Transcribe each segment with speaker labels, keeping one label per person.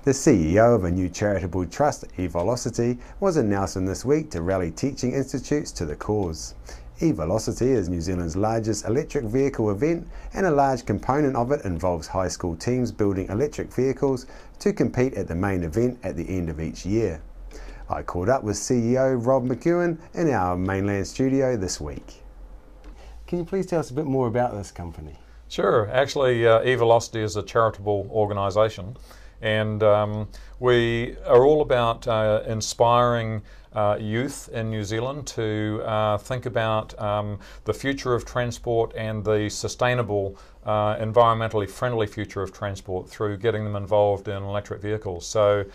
Speaker 1: The CEO of a new charitable trust, EVolocity, was in Nelson this week to rally teaching institutes to the cause. EVolocity is New Zealand's largest electric vehicle event, and a large component of it involves high school teams building electric vehicles to compete at the main event at the end of each year. I caught up with CEO Rob McEwen in our Mainland studio this week. Can you please tell us a bit more about this company?
Speaker 2: Sure. Actually, EVolocity is a charitable organisation, and we are all about inspiring youth in New Zealand to think about the future of transport and the sustainable, environmentally friendly future of transport through getting them involved in electric vehicles. So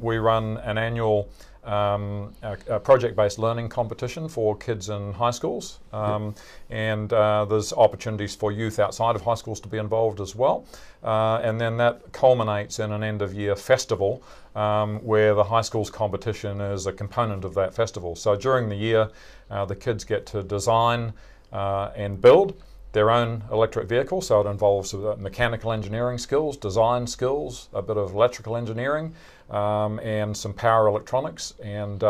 Speaker 2: we run an annual a project-based learning competition for kids in high schools, and there's opportunities for youth outside of high schools to be involved as well, and then that culminates in an end-of-year festival where the high schools competition is a component of that festival. So during the year the kids get to design and build their own electric vehicle, so it involves mechanical engineering skills, design skills, a bit of electrical engineering, and some power electronics, and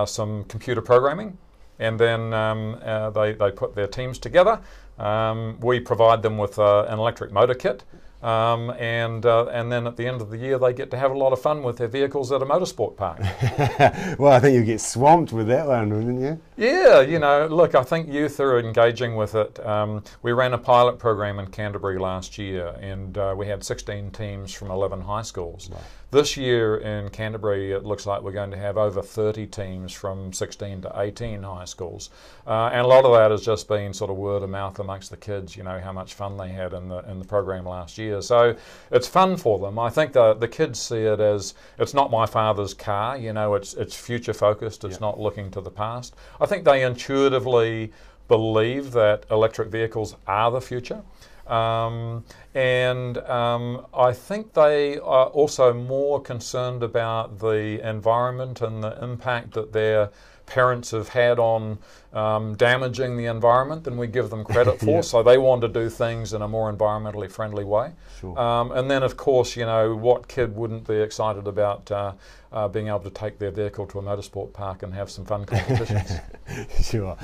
Speaker 2: some computer programming. And then they put their teams together. We provide them with an electric motor kit, and then at the end of the year they get to have a lot of fun with their vehicles at a motorsport park.
Speaker 1: Well, I think you get swamped with that one, wouldn't you?
Speaker 2: Yeah, you know, look, I think youth are engaging with it. We ran a pilot program in Canterbury last year, and we had 16 teams from 11 high schools. Wow. This year in Canterbury it looks like we're going to have over 30 teams from 16 to 18 high schools, and a lot of that has just been sort of word of mouth amongst the kids, you know, how much fun they had in the program last year. So it's fun for them. I think the kids see it as, it's not my father's car, you know, it's future focused, it's not looking to the past. I think they intuitively believe that electric vehicles are the future. And I think they are also more concerned about the environment and the impact that their parents have had on damaging the environment than we give them credit for. So they want to do things in a more environmentally friendly way. Sure. And then of course, you know, what kid wouldn't be excited about being able to take their vehicle to a motorsport park and have some fun competitions.
Speaker 1: Sure.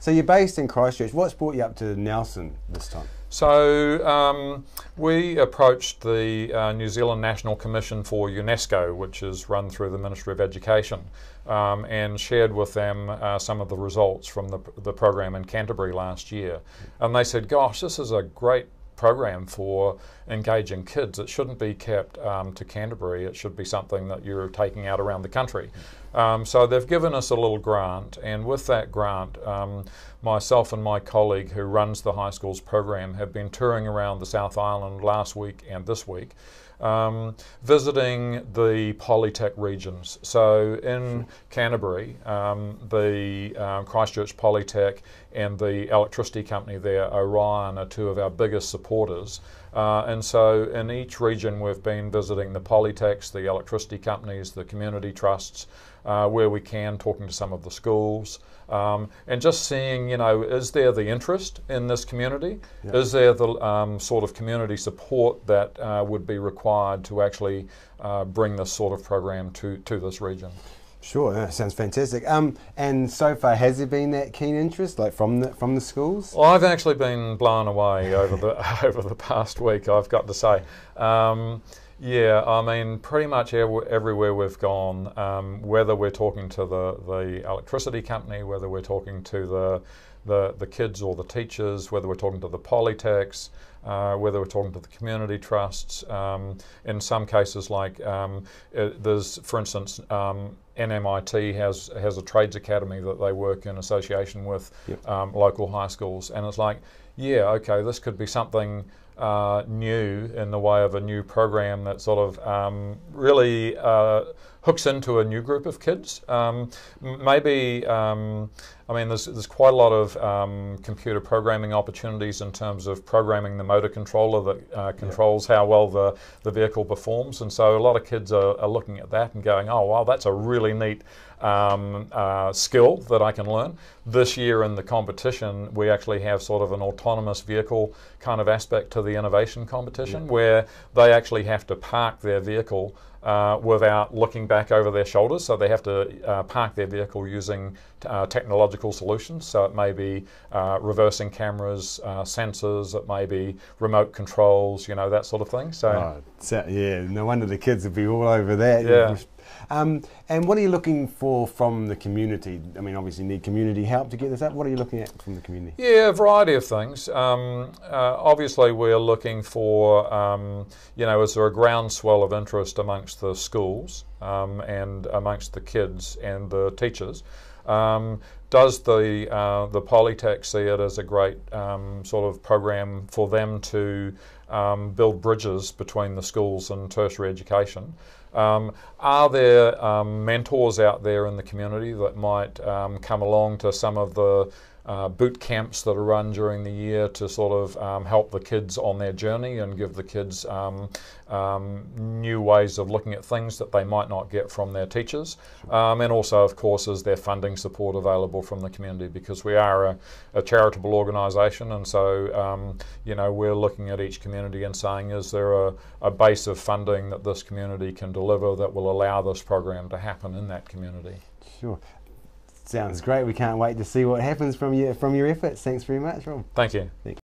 Speaker 1: So you're based in Christchurch. What's brought you up to Nelson this time?
Speaker 2: So we approached the New Zealand National Commission for UNESCO, which is run through the Ministry of Education, and shared with them some of the results from the program in Canterbury last year. And they said, gosh, this is a great program for engaging kids. It shouldn't be kept to Canterbury. It should be something that you're taking out around the country. So they've given us a little grant, and with that grant, myself and my colleague who runs the high schools program have been touring around the South Island last week and this week, visiting the Polytech regions. So in Canterbury, the Christchurch Polytech and the electricity company there, Orion, are two of our biggest supporters. And so in each region we've been visiting the Polytechs, the electricity companies, the community trusts, where we can, talking to some of the schools, and just seeing, you know, is there the interest in this community? Yeah. Is there the sort of community support that would be required to actually bring this sort of program to this region?
Speaker 1: Sure, that sounds fantastic. And so far, has there been that keen interest, like from the schools?
Speaker 2: Well, I've actually been blown away over the past week, I've got to say. Yeah, I mean, pretty much everywhere we've gone, whether we're talking to the electricity company, whether we're talking to the kids or the teachers, whether we're talking to the Polytechs, whether we're talking to the community trusts, in some cases like there's, for instance, NMIT has a trades academy that they work in association with local high schools, and it's like, yeah, okay, this could be something new in the way of a new program that sort of really hooks into a new group of kids. Maybe, I mean, there's quite a lot of computer programming opportunities in terms of programming the motor controller that controls how well the vehicle performs, and so a lot of kids are looking at that and going, oh wow, that's a really neat skill that I can learn. This year in the competition, we actually have sort of an autonomous vehicle kind of aspect to the innovation competition, where they actually have to park their vehicle without looking back over their shoulders. So they have to park their vehicle using technological solutions. So it may be reversing cameras, sensors, it may be remote controls, that sort of thing. So
Speaker 1: yeah, no wonder the kids would be all over that.
Speaker 2: Yeah.
Speaker 1: And what are you looking for from the community? I mean, obviously you need community help to get this up. What are you looking at from the community?
Speaker 2: Yeah, a variety of things. Obviously we're looking for, is there a groundswell of interest amongst the schools and amongst the kids and the teachers? Does the Polytech see it as a great sort of program for them to build bridges between the schools and tertiary education? Are there mentors out there in the community that might come along to some of the boot camps that are run during the year to sort of help the kids on their journey and give the kids new ways of looking at things that they might not get from their teachers? And also, of course, is there funding support available from the community, because we are a charitable organisation, and so we're looking at each community and saying, is there a base of funding that this community can deliver that will allow this program to happen in that community?
Speaker 1: Sure. Sounds great. We can't wait to see what happens from your efforts. Thanks very much, Rob.
Speaker 2: Thank you.